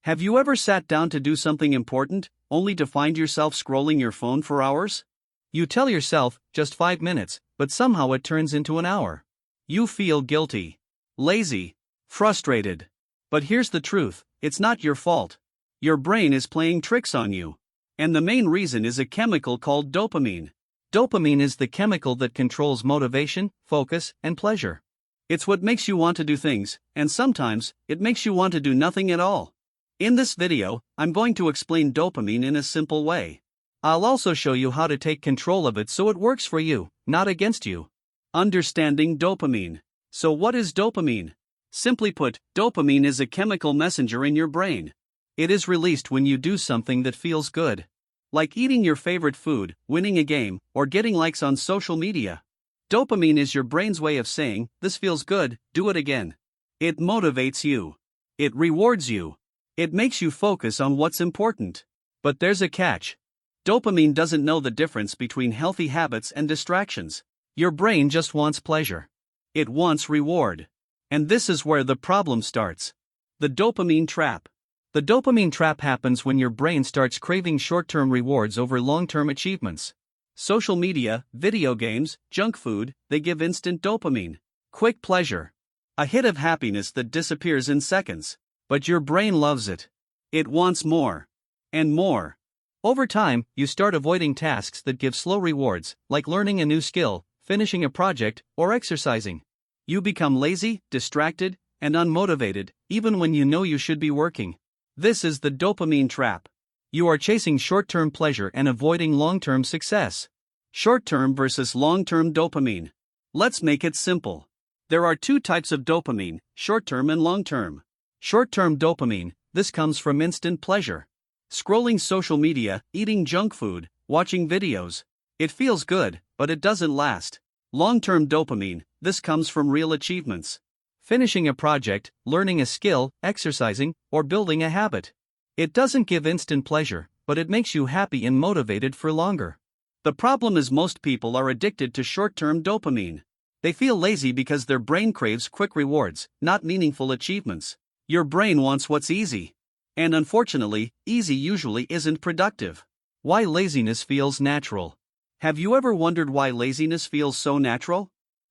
Have you ever sat down to do something important, only to find yourself scrolling your phone for hours? You tell yourself, just 5 minutes, but somehow it turns into an hour. You feel guilty, lazy, frustrated. But here's the truth, it's not your fault. Your brain is playing tricks on you. And the main reason is a chemical called dopamine. Dopamine is the chemical that controls motivation, focus, and pleasure. It's what makes you want to do things, and sometimes, it makes you want to do nothing at all. In this video, I'm going to explain dopamine in a simple way. I'll also show you how to take control of it so it works for you, not against you. Understanding dopamine. So what is dopamine? Simply put, dopamine is a chemical messenger in your brain. It is released when you do something that feels good. Like eating your favorite food, winning a game, or getting likes on social media. Dopamine is your brain's way of saying, this feels good, do it again. It motivates you. It rewards you. It makes you focus on what's important. But there's a catch. Dopamine doesn't know the difference between healthy habits and distractions. Your brain just wants pleasure. It wants reward. And this is where the problem starts. The dopamine trap. The dopamine trap happens when your brain starts craving short-term rewards over long-term achievements. Social media, video games, junk food, they give instant dopamine. Quick pleasure. A hit of happiness that disappears in seconds. But your brain loves it. It wants more. And more. Over time, you start avoiding tasks that give slow rewards, like learning a new skill, finishing a project, or exercising. You become lazy, distracted, and unmotivated, even when you know you should be working. This is the dopamine trap. You are chasing short-term pleasure and avoiding long-term success. Short-term versus long-term dopamine. Let's make it simple. There are two types of dopamine, short-term and long-term. Short-term dopamine, this comes from instant pleasure. Scrolling social media, eating junk food, watching videos. It feels good, but it doesn't last. Long-term dopamine, this comes from real achievements. Finishing a project, learning a skill, exercising, or building a habit. It doesn't give instant pleasure, but it makes you happy and motivated for longer. The problem is most people are addicted to short-term dopamine. They feel lazy because their brain craves quick rewards, not meaningful achievements. Your brain wants what's easy. And unfortunately, easy usually isn't productive. Why laziness feels natural. Have you ever wondered why laziness feels so natural?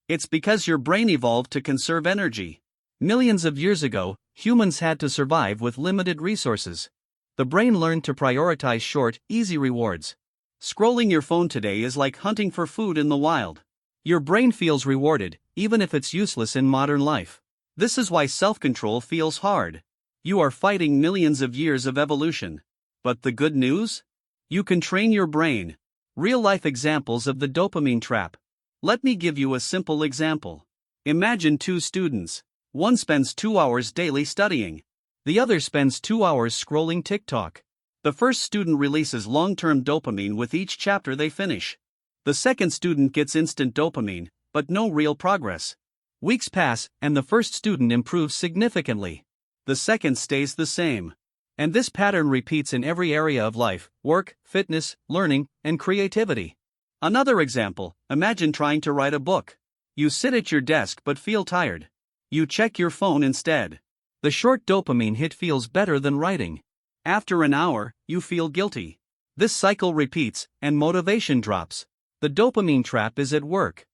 It's because your brain evolved to conserve energy. Millions of years ago, humans had to survive with limited resources. The brain learned to prioritize short, easy rewards. Scrolling your phone today is like hunting for food in the wild. Your brain feels rewarded, even if it's useless in modern life. This is why self-control feels hard. You are fighting millions of years of evolution. But the good news? You can train your brain. Real-life examples of the dopamine trap. Let me give you a simple example. Imagine two students. One spends 2 hours daily studying. The other spends 2 hours scrolling TikTok. The first student releases long-term dopamine with each chapter they finish. The second student gets instant dopamine, but no real progress. Weeks pass, and the first student improves significantly. The second stays the same. And this pattern repeats in every area of life: work, fitness, learning, and creativity. Another example, imagine trying to write a book. You sit at your desk but feel tired. You check your phone instead. The short dopamine hit feels better than writing. After an hour, you feel guilty. This cycle repeats, and motivation drops. The dopamine trap is at work.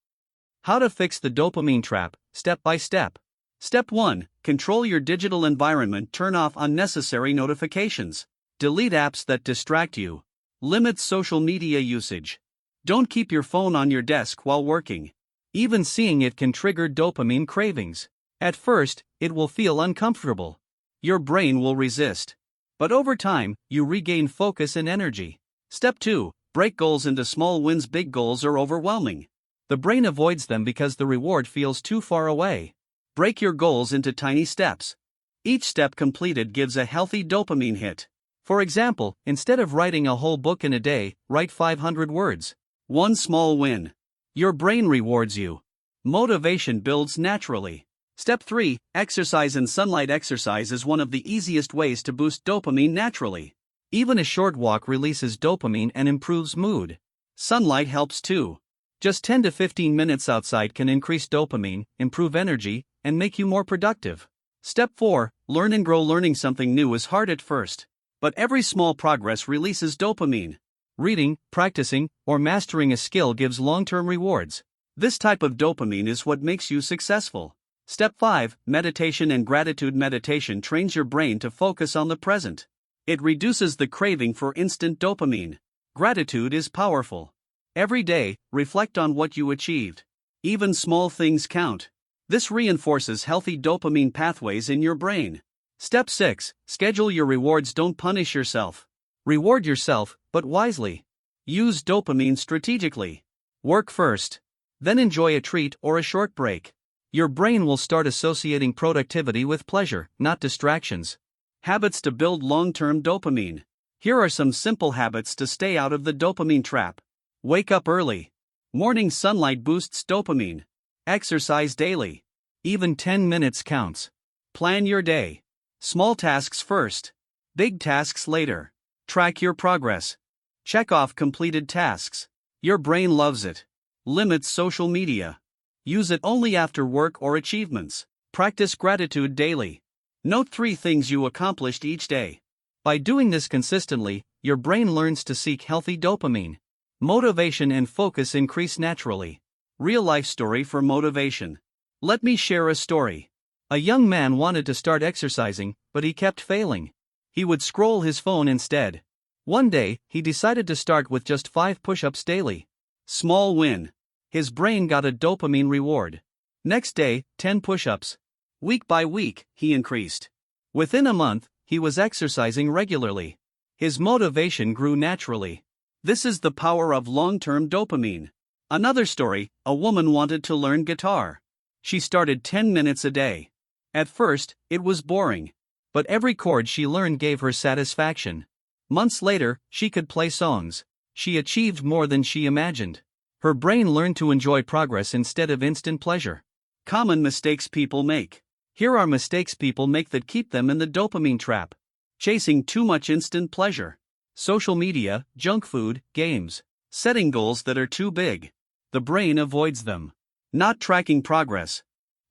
How to fix the dopamine trap, step by step. Step 1. Control your digital environment. Turn off unnecessary notifications. Delete apps that distract you. Limit social media usage. Don't keep your phone on your desk while working. Even seeing it can trigger dopamine cravings. At first, it will feel uncomfortable. Your brain will resist. But over time, you regain focus and energy. Step 2. Break goals into small wins. Big goals are overwhelming. The brain avoids them because the reward feels too far away. Break your goals into tiny steps. Each step completed gives a healthy dopamine hit. For example, instead of writing a whole book in a day, write 500 words. One small win. Your brain rewards you. Motivation builds naturally. Step 3. Exercise and sunlight. Exercise is one of the easiest ways to boost dopamine naturally. Even a short walk releases dopamine and improves mood. Sunlight helps too. Just 10 to 15 minutes outside can increase dopamine, improve energy, and make you more productive. Step 4. Learn and grow. Learning something new is hard at first, but every small progress releases dopamine. Reading, practicing, or mastering a skill gives long-term rewards. This type of dopamine is what makes you successful. Step 5. Meditation and gratitude. Meditation trains your brain to focus on the present. It reduces the craving for instant dopamine. Gratitude is powerful. Every day, reflect on what you achieved. Even small things count. This reinforces healthy dopamine pathways in your brain. Step 6. Schedule your rewards. Don't punish yourself. Reward yourself, but wisely. Use dopamine strategically. Work first. Then enjoy a treat or a short break. Your brain will start associating productivity with pleasure, not distractions. Habits to build long-term dopamine. Here are some simple habits to stay out of the dopamine trap. Wake up early. Morning sunlight boosts dopamine. Exercise daily. Even 10 minutes counts. Plan your day. Small tasks first. Big tasks later. Track your progress. Check off completed tasks. Your brain loves it. Limit social media. Use it only after work or achievements. Practice gratitude daily. Note 3 things you accomplished each day. By doing this consistently, your brain learns to seek healthy dopamine. Motivation and focus increase naturally. Real-life story for motivation. Let me share a story. A young man wanted to start exercising, but he kept failing. He would scroll his phone instead. One day, he decided to start with just 5 push-ups daily. Small win. His brain got a dopamine reward. Next day, 10 push-ups. Week by week, he increased. Within a month, he was exercising regularly. His motivation grew naturally. This is the power of long-term dopamine. Another story, a woman wanted to learn guitar. She started 10 minutes a day. At first, it was boring. But every chord she learned gave her satisfaction. Months later, she could play songs. She achieved more than she imagined. Her brain learned to enjoy progress instead of instant pleasure. Common mistakes people make. Here are mistakes people make that keep them in the dopamine trap. Chasing too much instant pleasure. Social media, junk food, games. Setting goals that are too big. The brain avoids them. Not tracking progress.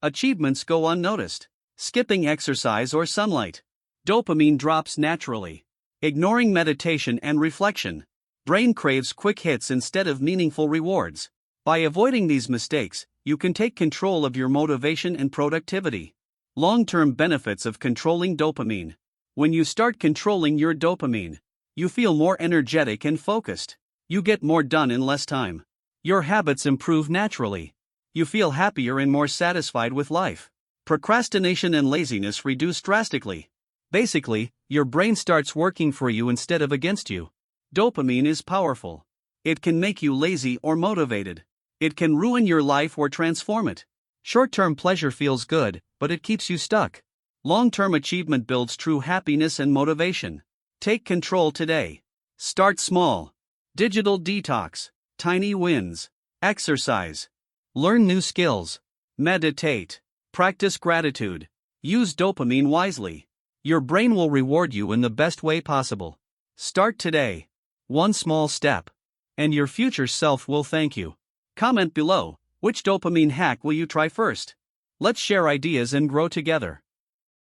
Achievements go unnoticed. Skipping exercise or sunlight. Dopamine drops naturally. Ignoring meditation and reflection. Brain craves quick hits instead of meaningful rewards. By avoiding these mistakes, you can take control of your motivation and productivity. Long-term benefits of controlling dopamine. When you start controlling your dopamine, you feel more energetic and focused. You get more done in less time. Your habits improve naturally. You feel happier and more satisfied with life. Procrastination and laziness reduce drastically. Basically, your brain starts working for you instead of against you. Dopamine is powerful. It can make you lazy or motivated. It can ruin your life or transform it. Short-term pleasure feels good, but it keeps you stuck. Long-term achievement builds true happiness and motivation. Take control today. Start small. Digital detox. Tiny wins. Exercise. Learn new skills. Meditate. Practice gratitude. Use dopamine wisely. Your brain will reward you in the best way possible. Start today. One small step. And your future self will thank you. Comment below, which dopamine hack will you try first? Let's share ideas and grow together.